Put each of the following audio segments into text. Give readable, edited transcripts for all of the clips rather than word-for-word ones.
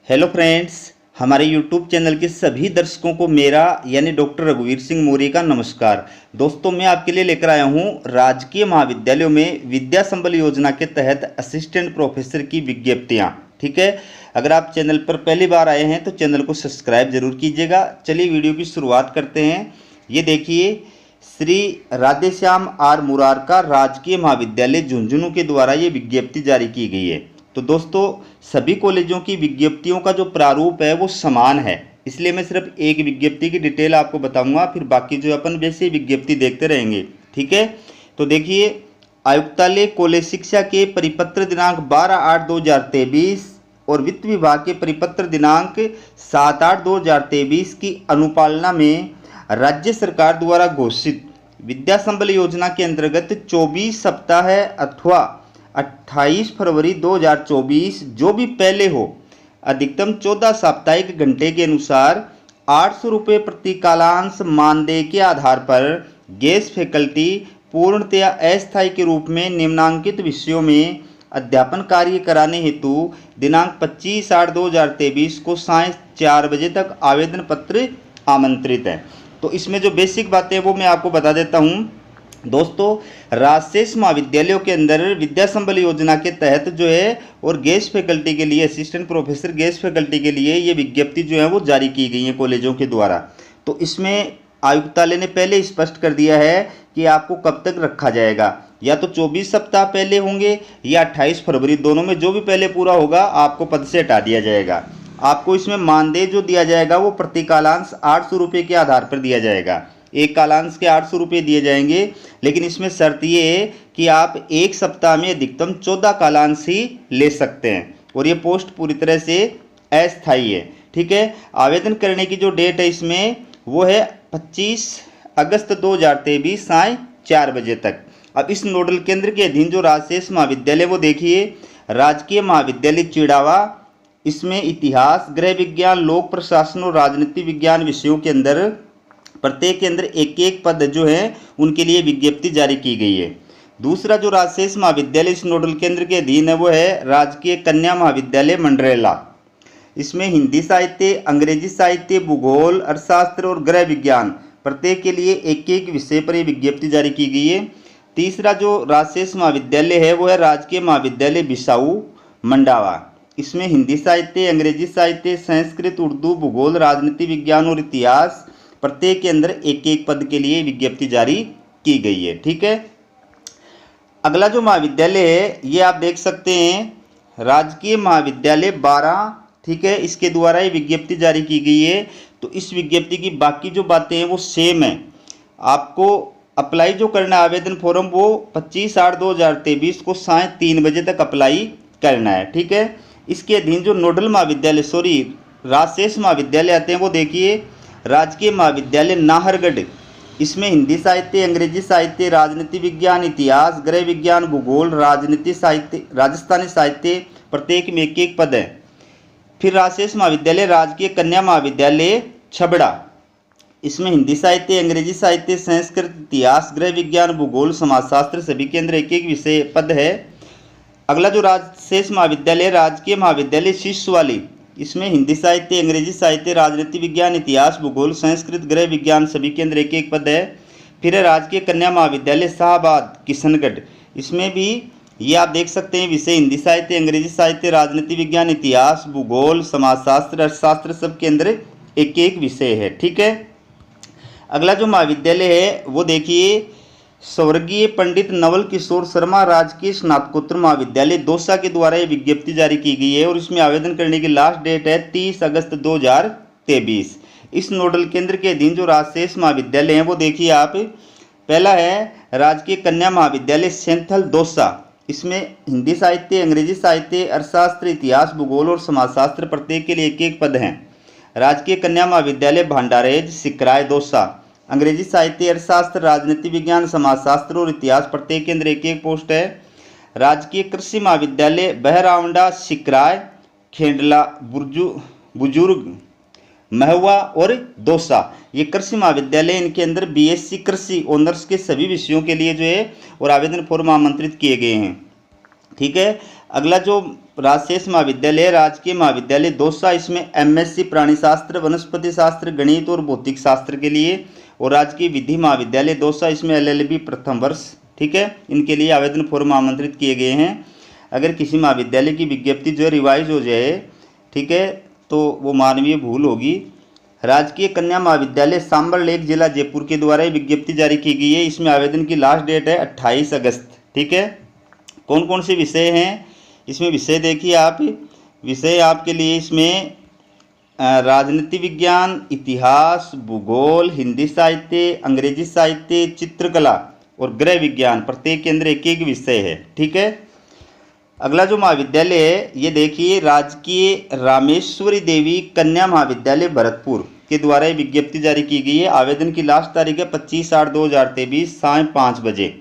Hello friends, हमारे YouTube channel के सभी दर्शकों को मेरा यानी डॉक्टर रघुवीर सिंह मौर्य का नमस्कार। दोस्तों, मैं आपके लिए लेकर आया हूं राजकीय महाविद्यालयों में विद्या संबल योजना के तहत असिस्टेंट प्रोफेसर की विज्ञप्तियां। ठीक है, अगर आप चैनल पर पहली बार आए हैं तो चैनल को सब्सक्राइब जरूर कीजिएगा। चलिए वीडियो की शुरुआत करते हैं। ये देखिए, श्री राधेश्याम आर मुरारका राजकीय महाविद्यालय झुंझुनू के द्वारा ये विज्ञप्ति जारी की गई है। तो दोस्तों, सभी कॉलेजों की विज्ञप्तियों का जो प्रारूप है वो समान है, इसलिए मैं सिर्फ एक विज्ञप्ति की डिटेल आपको बताऊंगा, फिर बाकी जो अपन वैसे विज्ञप्ति देखते रहेंगे। ठीक है, तो देखिए, आयुक्तालय कॉलेज शिक्षा के परिपत्र दिनांक 12/8/2023 और वित्त विभाग के परिपत्र दिनांक 7/8/2023 की अनुपालना में राज्य सरकार द्वारा घोषित विद्या संबल योजना के अंतर्गत 24 सप्ताह अथवा 28 फरवरी 2024 जो भी पहले हो, अधिकतम 14 साप्ताहिक घंटे के अनुसार 800 रुपये प्रति कालांश मानदेय के आधार पर गेस्ट फैकल्टी पूर्णतया अस्थायी के रूप में निम्नांकित विषयों में अध्यापन कार्य कराने हेतु दिनांक 25/8/2023 को सायं 4 बजे तक आवेदन पत्र आमंत्रित है। तो इसमें जो बेसिक बातें वो मैं आपको बता देता हूँ। दोस्तों, राजशेष महाविद्यालयों के अंदर विद्या संबल योजना के तहत जो है और गेस्ट फैकल्टी के लिए, असिस्टेंट प्रोफेसर गेस्ट फैकल्टी के लिए ये विज्ञप्ति जो है वो जारी की गई है कॉलेजों के द्वारा। तो इसमें आयुक्तालय ने पहले स्पष्ट कर दिया है कि आपको कब तक रखा जाएगा, या तो 24 सप्ताह पहले होंगे या 28 फरवरी, दोनों में जो भी पहले पूरा होगा आपको पद से हटा दिया जाएगा। आपको इसमें मानदेय जो दिया जाएगा वो प्रति कालांश 800 रुपये के आधार पर दिया जाएगा। एक कालांश के 800 रुपये दिए जाएंगे, लेकिन इसमें शर्त ये है कि आप एक सप्ताह में अधिकतम 14 कालांश ही ले सकते हैं और ये पोस्ट पूरी तरह से अस्थायी है। ठीक है, आवेदन करने की जो डेट है इसमें वो है 25 अगस्त 2023 सायं 4 बजे तक। अब इस नोडल केंद्र के अधीन जो राजशेष महाविद्यालय वो देखिए, राजकीय महाविद्यालय चिड़ावा, इसमें इतिहास, गृह विज्ञान, लोक प्रशासन और राजनीति विज्ञान विषयों के अंदर प्रत्येक के अंदर एक एक पद जो है उनके लिए विज्ञप्ति जारी की गई है। दूसरा जो राजशेष महाविद्यालय इस नोडल केंद्र के अधीन है वो है राजकीय कन्या महाविद्यालय मंडरेला। इसमें हिंदी साहित्य, अंग्रेजी साहित्य, भूगोल, अर्थशास्त्र और गृह विज्ञान प्रत्येक के लिए एक एक विषय पर यह विज्ञप्ति जारी की गई है। तीसरा जो राजशेष महाविद्यालय है वो है राजकीय महाविद्यालय बिसाऊ मंडावा। इसमें हिंदी साहित्य, अंग्रेजी साहित्य, संस्कृत, उर्दू, भूगोल, राजनीति विज्ञान और इतिहास प्रत्येक के अंदर एक एक पद के लिए विज्ञप्ति जारी की गई है। ठीक है, अगला जो महाविद्यालय है ये आप देख सकते हैं राजकीय महाविद्यालय 12। ठीक है, इसके द्वारा ये विज्ञप्ति जारी की गई है। तो इस विज्ञप्ति की बाकी जो बातें हैं वो सेम है। आपको अप्लाई जो करना है आवेदन फॉर्म वो 25/8/2023 को सायं 3 बजे तक अप्लाई करना है। ठीक है, इसके अधीन जो नोडल महाविद्यालय राजशेष महाविद्यालय आते हैं वो देखिए, राजकीय महाविद्यालय नाहरगढ़, इसमें हिंदी साहित्य, अंग्रेजी साहित्य, राजनीति विज्ञान, इतिहास, गृह विज्ञान, भूगोल, राजनीति साहित्य, राजस्थानी साहित्य प्रत्येक में एक एक पद है। फिर राजशेष महाविद्यालय राजकीय कन्या महाविद्यालय छबड़ा, इसमें हिंदी साहित्य, अंग्रेजी साहित्य, संस्कृत, इतिहास, गृह विज्ञान, भूगोल, समाजशास्त्र सभी के अंदर एक एक विषय पद है। अगला जो राजशेष महाविद्यालय राजकीय महाविद्यालय शिष्यवाली, इसमें हिंदी साहित्य, अंग्रेजी साहित्य, राजनीति विज्ञान, इतिहास, भूगोल, संस्कृत, गृह विज्ञान सभी के अंदर एक एक पद है। फिर है राजकीय कन्या महाविद्यालय शाहबाद किशनगढ़, इसमें भी ये आप देख सकते हैं विषय हिंदी साहित्य, अंग्रेजी साहित्य, राजनीति विज्ञान, इतिहास, भूगोल, समाजशास्त्र, अर्थशास्त्र सब के अंदर एक एक विषय है। ठीक है, अगला जो महाविद्यालय है वो देखिए, स्वर्गीय पंडित नवल किशोर शर्मा राजकीय स्नातकोत्तर महाविद्यालय दौसा के द्वारा ये विज्ञप्ति जारी की गई है और इसमें आवेदन करने की लास्ट डेट है 30 अगस्त 2023। इस नोडल केंद्र के अधीन जो राजशेष महाविद्यालय हैं वो देखिए आप, पहला है राजकीय कन्या महाविद्यालय सेंथल दौसा, इसमें हिंदी साहित्य, अंग्रेजी साहित्य, अर्थशास्त्र, इतिहास, भूगोल और समाजशास्त्र प्रत्येक के लिए एक एक पद हैं। राजकीय कन्या महाविद्यालय भंडारेज सिकराय दौसा, अंग्रेजी साहित्य, अर्थशास्त्र, राजनीति विज्ञान, समाजशास्त्र और इतिहास प्रत्येक के अंदर एक एक पोस्ट है। राजकीय कृषि महाविद्यालय बहरावंडा सिकराय, खेंडला, बुजुर्ग, महुआ और दौसा, ये कृषि महाविद्यालय, इनके अंदर बीएससी कृषि ऑनर्स के सभी विषयों के लिए जो है और आवेदन फॉर्म आमंत्रित किए गए हैं। ठीक है, अगला जो राजशेष महाविद्यालय राजकीय महाविद्यालय दौसा, इसमें एमएससी प्राणी शास्त्र, वनस्पति शास्त्र, गणित और भौतिक शास्त्र के लिए, और राजकीय विधि महाविद्यालय दौसा, इसमें एलएलबी प्रथम वर्ष, ठीक है, इनके लिए आवेदन फॉर्म आमंत्रित किए गए हैं। अगर किसी महाविद्यालय की विज्ञप्ति जो रिवाइज हो जाए, ठीक है, तो वो मानवीय भूल होगी। राजकीय कन्या महाविद्यालय सांबर लेक जिला जयपुर के द्वारा विज्ञप्ति जारी की गई है। इसमें आवेदन की लास्ट डेट है 28 अगस्त, ठीक है। कौन कौन से विषय हैं इसमें? विषय देखिए आप, विषय आपके लिए इसमें राजनीति विज्ञान, इतिहास, भूगोल, हिंदी साहित्य, अंग्रेजी साहित्य, चित्रकला और गृह विज्ञान, प्रत्येक के अंदर एक एक विषय है, ठीक है। अगला जो महाविद्यालय है ये देखिए, राजकीय रामेश्वरी देवी कन्या महाविद्यालय भरतपुर के द्वारा विज्ञप्ति जारी की गई है। आवेदन की लास्ट तारीख है 25/8/2023 सायं 5 बजे।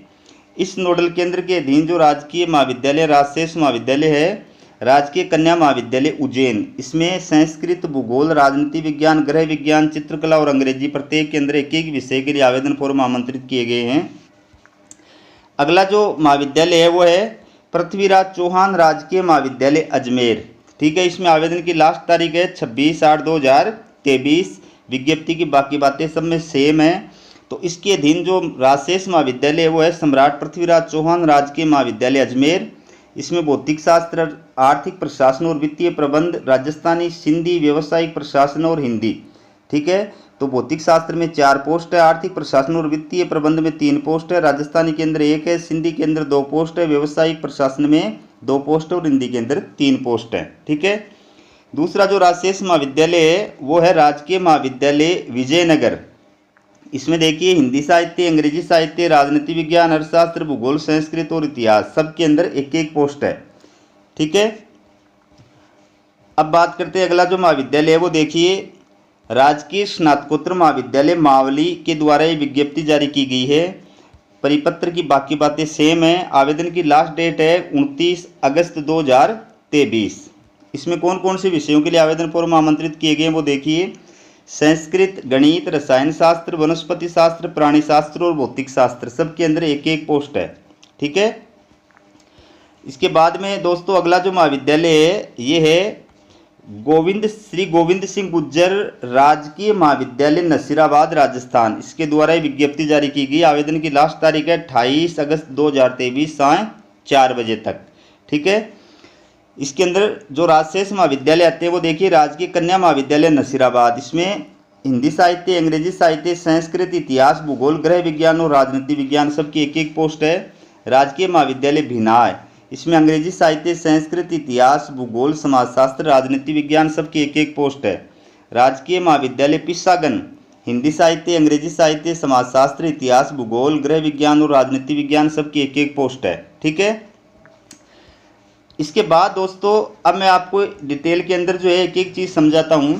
इस नोडल केंद्र के अधीन जो राजकीय महाविद्यालय राजशेष महाविद्यालय है, राजकीय कन्या महाविद्यालय उज्जैन, इसमें संस्कृत, भूगोल, राजनीति विज्ञान, गृह विज्ञान, चित्रकला और अंग्रेजी, प्रत्येक के अंदर एक एक विषय के लिए आवेदन फॉर्म आमंत्रित किए गए हैं। अगला जो महाविद्यालय है वो है पृथ्वीराज चौहान राजकीय महाविद्यालय अजमेर, ठीक है। इसमें आवेदन की लास्ट तारीख है 26/8/2023। विज्ञप्ति की बाकी बातें सब में सेम है। तो इसके अधीन जो राजशेष महाविद्यालय है वो है सम्राट पृथ्वीराज चौहान राजकीय महाविद्यालय अजमेर। इसमें भौतिक शास्त्र, आर्थिक प्रशासन और वित्तीय प्रबंध, राजस्थानी, सिंधी, व्यावसायिक प्रशासन और हिंदी, ठीक है। तो भौतिक शास्त्र में 4 पोस्ट है, आर्थिक प्रशासन और वित्तीय प्रबंध में 3 पोस्ट है, राजस्थानी के अंदर 1 है, सिंधी के अंदर 2 पोस्ट है, व्यावसायिक प्रशासन में 2 पोस्ट है और हिंदी के अंदर 3 पोस्ट है, ठीक है। दूसरा जो राजशेष महाविद्यालय है वो है राजकीय महाविद्यालय विजयनगर। इसमें देखिए हिंदी साहित्य, अंग्रेजी साहित्य, राजनीति विज्ञान, अर्थशास्त्र, भूगोल, संस्कृत और इतिहास, सब के अंदर एक एक पोस्ट है, ठीक है। अब बात करते हैं अगला जो महाविद्यालय है वो देखिए राजकीय स्नातकोत्तर महाविद्यालय मावली के द्वारा ये विज्ञप्ति जारी की गई है। परिपत्र की बाकी बातें सेम है। आवेदन की लास्ट डेट है 29 अगस्त 2023। इसमें कौन कौन से विषयों के लिए आवेदन फॉर्म आमंत्रित किए गए हैं वो देखिए, संस्कृत, गणित, रसायन शास्त्र, वनस्पति शास्त्र, प्राणी शास्त्र और भौतिक शास्त्र, सब के अंदर एक एक पोस्ट है, ठीक है। इसके बाद में दोस्तों अगला जो महाविद्यालय है ये है श्री गोविंद सिंह गुज्जर राजकीय महाविद्यालय नसीराबाद राजस्थान। इसके द्वारा विज्ञप्ति जारी की गई। आवेदन की लास्ट तारीख है 28 अगस्त 2023 सायं 4 बजे तक, ठीक है। इसके अंदर जो राजशेष महाविद्यालय आते हैं वो देखिए राजकीय कन्या महाविद्यालय नसीराबाद। इसमें हिंदी साहित्य, अंग्रेजी साहित्य, संस्कृत, इतिहास, भूगोल, गृह विज्ञान और राजनीति विज्ञान, सबकी एक एक पोस्ट है। राजकीय महाविद्यालय भिनाय, इसमें अंग्रेजी साहित्य, संस्कृत, इतिहास, भूगोल, समाजशास्त्र, राजनीति विज्ञान, सबकी एक एक पोस्ट है। राजकीय महाविद्यालय पिसागन, हिंदी साहित्य, अंग्रेजी साहित्य, समाजशास्त्र, इतिहास, भूगोल, गृह विज्ञान और राजनीति विज्ञान, सबकी एक एक पोस्ट है, ठीक है। इसके बाद दोस्तों अब मैं आपको डिटेल के अंदर जो है एक एक चीज़ समझाता हूँ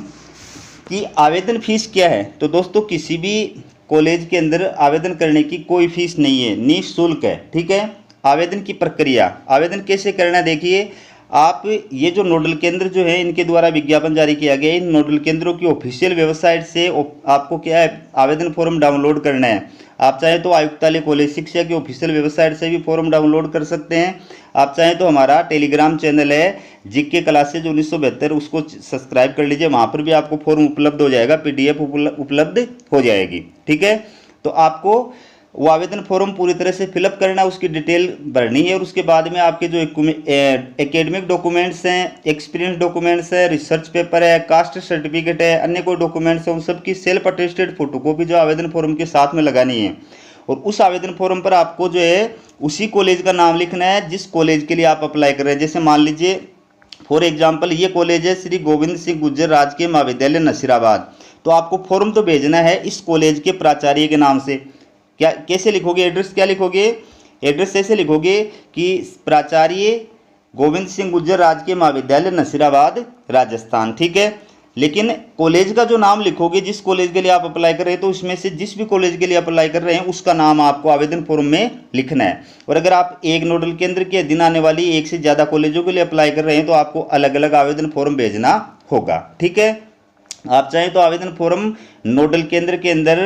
कि आवेदन फीस क्या है। तो दोस्तों किसी भी कॉलेज के अंदर आवेदन करने की कोई फीस नहीं है, निःशुल्क है, ठीक है। आवेदन की प्रक्रिया, आवेदन कैसे करना है देखिए, आप ये जो नोडल केंद्र जो है इनके द्वारा विज्ञापन जारी किया गया है, इन नोडल केंद्रों की ऑफिशियल वेबसाइट से आपको क्या है आवेदन फॉर्म डाउनलोड करना है। आप चाहें तो आयुक्तालय कॉलेज शिक्षा की ऑफिशियल वेबसाइट से भी फॉर्म डाउनलोड कर सकते हैं। आप चाहें तो हमारा टेलीग्राम चैनल है जीके क्लासेज 1972, उसको सब्सक्राइब कर लीजिए, वहाँ पर भी आपको फॉर्म उपलब्ध हो जाएगा, PDF उपलब्ध हो जाएगी, ठीक है। तो आपको वो आवेदन फॉर्म पूरी तरह से फिलअप करना है, उसकी डिटेल भरनी है और उसके बाद में आपके जो एकेडमिक डॉक्यूमेंट्स हैं, एक्सपीरियंस डॉक्यूमेंट्स है, रिसर्च पेपर है, कास्ट सर्टिफिकेट है, अन्य कोई डॉक्यूमेंट्स हैं, उन सब की सेल्फ अटेस्टेड फोटोकॉपी जो आवेदन फॉर्म के साथ में लगानी है। और उस आवेदन फॉर्म पर आपको जो है उसी कॉलेज का नाम लिखना है जिस कॉलेज के लिए आप अप्लाई कर रहे हैं। जैसे मान लीजिए फॉर एग्जाम्पल ये कॉलेज है श्री गोविंद सिंह गुज्जर राजकीय महाविद्यालय नसीराबाद, तो आपको फॉर्म तो भेजना है इस कॉलेज के प्राचार्य के नाम से। क्या कैसे लिखोगे, एड्रेस क्या लिखोगे, एड्रेस ऐसे लिखोगे कि प्राचार्य गोविंद सिंह गुज्जर राजकीय महाविद्यालय नसीराबाद राजस्थान, ठीक है। लेकिन कॉलेज का जो नाम लिखोगे जिस कॉलेज के लिए आप अप्लाई कर रहे हैं, तो उसमें से जिस भी कॉलेज के लिए अप्लाई कर रहे हैं उसका नाम आपको आवेदन फॉर्म में लिखना है। और अगर आप एक नोडल केंद्र के अधीन आने वाली एक से ज़्यादा कॉलेजों के लिए अप्लाई कर रहे हैं तो आपको अलग अलग आवेदन फॉर्म भेजना होगा, ठीक है। आप चाहें तो आवेदन फॉर्म नोडल केंद्र के अंदर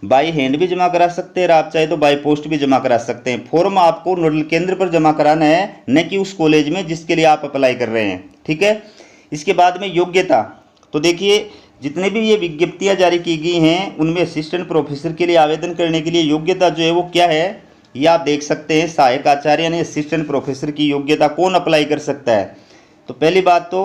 बाई हैंड भी जमा करा सकते हैं और आप चाहे तो बाई पोस्ट भी जमा करा सकते हैं। फॉर्म आपको नोडल केंद्र पर जमा कराना है, न कि उस कॉलेज में जिसके लिए आप अप्लाई कर रहे हैं, ठीक है। इसके बाद में योग्यता, तो देखिए जितने भी ये विज्ञप्तियां जारी की गई हैं उनमें असिस्टेंट प्रोफेसर के लिए आवेदन करने के लिए योग्यता जो है वो क्या है, ये आप देख सकते हैं। सहायक आचार्य यानी असिस्टेंट प्रोफेसर की योग्यता कौन अप्लाई कर सकता है? तो पहली बात तो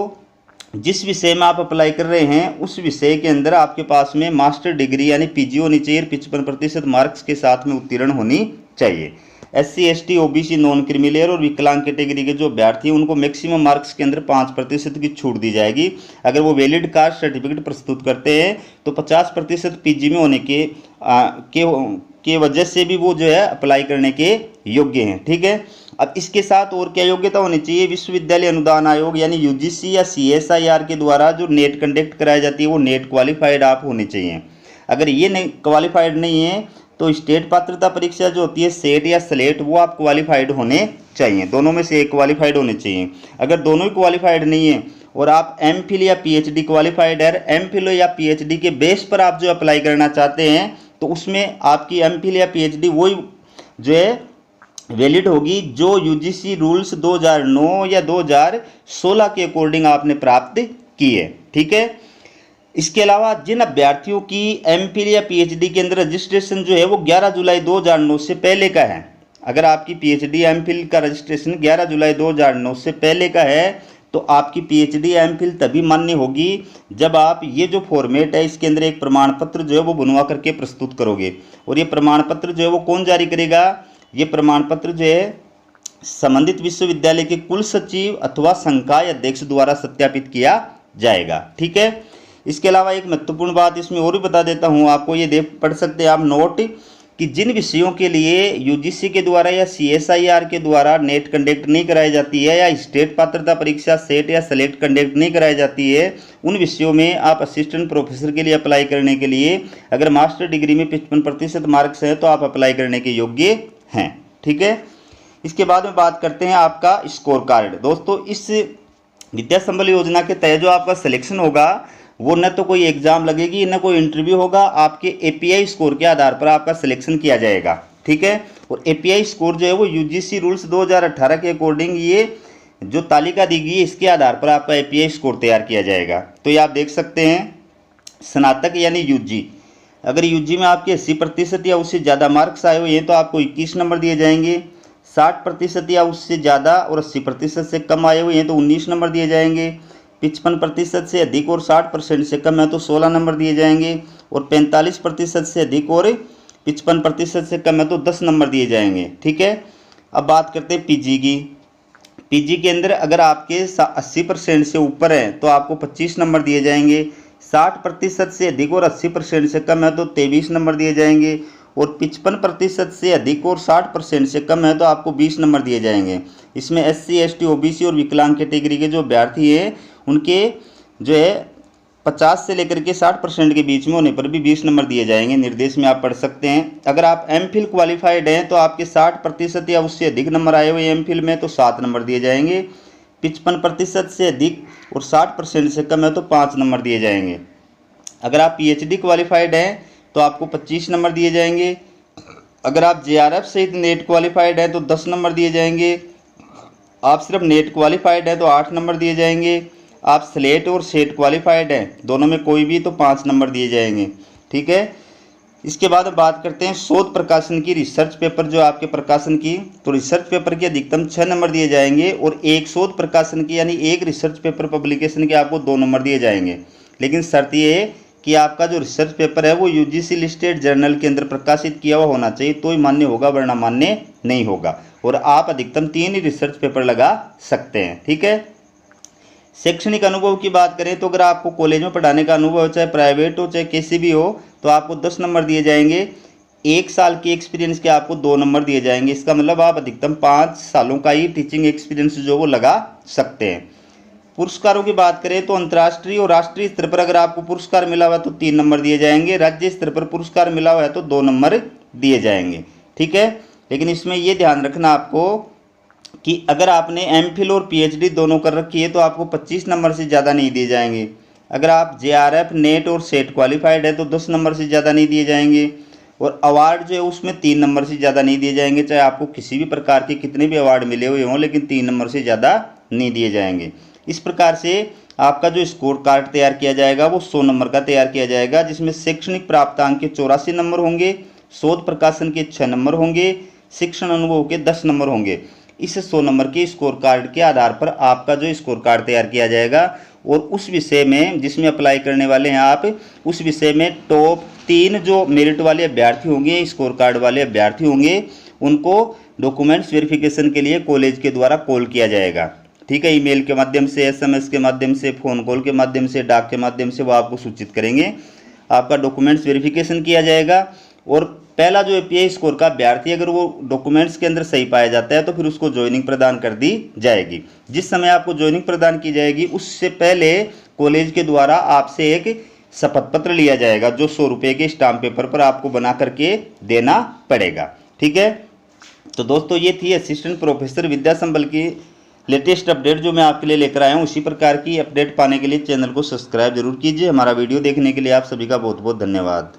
जिस विषय में आप अप्लाई कर रहे हैं उस विषय के अंदर आपके पास में मास्टर डिग्री यानी पीजी होनी चाहिए, 55% मार्क्स के साथ में उत्तीर्ण होनी चाहिए। SC ST OBC non creamy layer और विकलांग कैटेगरी के जो अभ्यर्थी हैं उनको मैक्सिमम मार्क्स के अंदर 5% की छूट दी जाएगी। अगर वो वैलिड कास्ट सर्टिफिकेट प्रस्तुत करते हैं तो 50% पीजी में होने के वजह से भी वो जो है अप्लाई करने के योग्य हैं, ठीक है। अब इसके साथ और क्या योग्यता होनी चाहिए? विश्वविद्यालय अनुदान आयोग यानी UGC या CSIR के द्वारा जो नेट कंडक्ट कराई जाती है वो नेट क्वालिफाइड आप होने चाहिए। अगर ये नहीं क्वालिफाइड नहीं है तो स्टेट पात्रता परीक्षा जो होती है सेट या स्लेट वो आप क्वालिफाइड होने चाहिए, दोनों में से एक क्वालिफाइड होने चाहिए। अगर दोनों ही क्वालिफाइड नहीं है और आप MPhil या PhD क्वालिफाइड है, MPhil या PhD के बेस पर आप जो अप्लाई करना चाहते हैं तो उसमें आपकी MPhil या PhD वही जो है वैलिड होगी जो UGC रूल्स 2009 या 2016 के अकॉर्डिंग आपने प्राप्त की है, ठीक है। इसके अलावा जिन अभ्यर्थियों की MPhil या PhD के अंदर रजिस्ट्रेशन जो है वो 11 जुलाई 2009 से पहले का है, अगर आपकी PhD MPhil का रजिस्ट्रेशन 11 जुलाई 2009 से पहले का है तो आपकी PhD MPhil तभी मान्य होगी जब आप ये जो फॉर्मेट है इसके अंदर एक प्रमाण पत्र जो है वो बनवा करके प्रस्तुत करोगे। और ये प्रमाण पत्र जो है वो कौन जारी करेगा? ये प्रमाण पत्र जो है संबंधित विश्वविद्यालय के कुल सचिव अथवा संकाय अध्यक्ष द्वारा सत्यापित किया जाएगा, ठीक है। इसके अलावा एक महत्वपूर्ण बात इसमें और भी बता देता हूँ आपको, ये देख पढ़ सकते हैं आप नोट कि जिन विषयों के लिए UGC के द्वारा या CSIR के द्वारा नेट कंडक्ट नहीं कराई जाती है या स्टेट पात्रता परीक्षा सेट या सेलेक्ट कंडक्ट नहीं कराई जाती है उन विषयों में आप असिस्टेंट प्रोफेसर के लिए अप्लाई करने के लिए अगर मास्टर डिग्री में 55% मार्क्स है तो आप अप्लाई करने के योग्य हैं, ठीक है। इसके बाद में बात करते हैं आपका स्कोर कार्ड। दोस्तों इस विद्या संबल योजना के तहत जो आपका सिलेक्शन होगा वो न तो कोई एग्जाम लगेगी न कोई इंटरव्यू होगा, आपके API स्कोर के आधार पर आपका सिलेक्शन किया जाएगा, ठीक है। और API स्कोर जो है वो UGC रूल्स 2018 के अकॉर्डिंग ये जो तालिका दी गई है इसके आधार पर आपका API स्कोर तैयार किया जाएगा। तो ये आप देख सकते हैं स्नातक यानी UG, अगर UG में आपके 80% या उससे ज़्यादा मार्क्स आए हुए हैं तो आपको 21 नंबर दिए जाएंगे। 60% या उससे ज़्यादा और 80% से कम आए हुए हैं तो 19 नंबर दिए जाएंगे। 55% से अधिक और 60% से कम है तो 16 नंबर दिए जाएंगे। और 45% से अधिक और 55% से कम है तो 10 नंबर दिए जाएंगे, ठीक है। अब बात करते हैं PG की। PG के अंदर अगर आपके 80% से ऊपर है तो आपको 25 नंबर दिए जाएंगे। 60% से अधिक और 80% से कम है तो 23 नंबर दिए जाएंगे। और 55% से अधिक और 60% से कम है तो आपको 20 नंबर दिए जाएंगे। इसमें SC ST OBC और विकलांग कैटेगरी के जो अभ्यर्थी हैं उनके जो है 50 से लेकर के 60% के बीच में होने पर भी 20 नंबर दिए जाएंगे। निर्देश में आप पढ़ सकते हैं। अगर आप MPhil क्वालिफाइड हैं तो आपके 60% या उससे अधिक नंबर आए हुए MPhil में तो 7 नंबर दिए जाएंगे। 55% से अधिक और 60% से कम है तो 5 नंबर दिए जाएंगे। अगर आप PhD क्वालिफाइड हैं तो आपको 25 नंबर दिए जाएंगे। अगर आप JRF सहित नेट क्वालिफाइड हैं तो 10 नंबर दिए जाएंगे। आप सिर्फ नेट क्वालिफाइड हैं तो 8 नंबर दिए जाएंगे। आप स्लेट और सेट क्वालिफाइड हैं दोनों में कोई भी तो 5 नंबर दिए जाएंगे, ठीक है। इसके बाद बात करते हैं शोध प्रकाशन की, रिसर्च पेपर जो आपके प्रकाशन की, तो रिसर्च पेपर के अधिकतम 6 नंबर दिए जाएंगे। और एक शोध प्रकाशन की यानी एक रिसर्च पेपर पब्लिकेशन के आपको 2 नंबर दिए जाएंगे। लेकिन शर्त ये है कि आपका जो रिसर्च पेपर है वो UGC लिस्टेड जर्नल के अंदर प्रकाशित किया हुआ होना चाहिए तो ही मान्य होगा, वरना मान्य नहीं होगा। और आप अधिकतम 3 ही रिसर्च पेपर लगा सकते हैं, ठीक है। शैक्षणिक अनुभव की बात करें तो अगर आपको कॉलेज में पढ़ाने का अनुभव हो, चाहे प्राइवेट हो चाहे कैसी भी हो, तो आपको 10 नंबर दिए जाएंगे। 1 साल के एक्सपीरियंस के आपको 2 नंबर दिए जाएंगे। इसका मतलब आप अधिकतम 5 सालों का ही टीचिंग एक्सपीरियंस जो वो लगा सकते हैं। पुरस्कारों की बात करें तो अंतर्राष्ट्रीय और राष्ट्रीय स्तर पर अगर आपको पुरस्कार मिला हुआ है तो 3 नंबर दिए जाएंगे। राज्य स्तर पर पुरस्कार मिला हुआ है तो 2 नंबर दिए जाएंगे, ठीक है। लेकिन इसमें ये ध्यान रखना आपको कि अगर आपने MPhil और PhD दोनों कर रखी है तो आपको 25 नंबर से ज़्यादा नहीं दिए जाएंगे। अगर आप JRF नेट और सेट क्वालिफाइड है तो 10 नंबर से ज़्यादा नहीं दिए जाएंगे। और अवार्ड जो है उसमें 3 नंबर से ज़्यादा नहीं दिए जाएंगे, चाहे आपको किसी भी प्रकार के कितने भी अवार्ड मिले हुए हों, लेकिन 3 नंबर से ज़्यादा नहीं दिए जाएंगे। इस प्रकार से आपका जो स्कोर कार्ड तैयार किया जाएगा वो 100 नंबर का तैयार किया जाएगा, जिसमें शैक्षणिक प्राप्तांक के 84 नंबर होंगे, शोध प्रकाशन के 6 नंबर होंगे, शिक्षण अनुभव के 10 नंबर होंगे। इस 100 नंबर के स्कोर कार्ड के आधार पर आपका जो स्कोर कार्ड तैयार किया जाएगा और उस विषय में जिसमें अप्लाई करने वाले हैं आप, उस विषय में टॉप 3 जो मेरिट वाले अभ्यर्थी होंगे, स्कोर कार्ड वाले अभ्यर्थी होंगे, उनको डॉक्यूमेंट्स वेरिफिकेशन के लिए कॉलेज के द्वारा कॉल किया जाएगा। ठीक है, ईमेल के माध्यम से, SMS के माध्यम से, फ़ोन कॉल के माध्यम से, डाक के माध्यम से वो आपको सूचित करेंगे। आपका डॉक्यूमेंट्स वेरिफिकेशन किया जाएगा और पहला जो API स्कोर का अभ्यर्थी अगर वो डॉक्यूमेंट्स के अंदर सही पाया जाता है तो फिर उसको ज्वाइनिंग प्रदान कर दी जाएगी। जिस समय आपको ज्वाइनिंग प्रदान की जाएगी उससे पहले कॉलेज के द्वारा आपसे एक शपथ पत्र लिया जाएगा, जो 100 रुपये के स्टाम्प पेपर पर आपको बना करके देना पड़ेगा। ठीक है, तो दोस्तों ये थी असिस्टेंट प्रोफेसर विद्या संबल की लेटेस्ट अपडेट जो मैं आपके लिए लेकर आया हूँ। उसी प्रकार की अपडेट पाने के लिए चैनल को सब्सक्राइब जरूर कीजिए। हमारा वीडियो देखने के लिए आप सभी का बहुत बहुत धन्यवाद।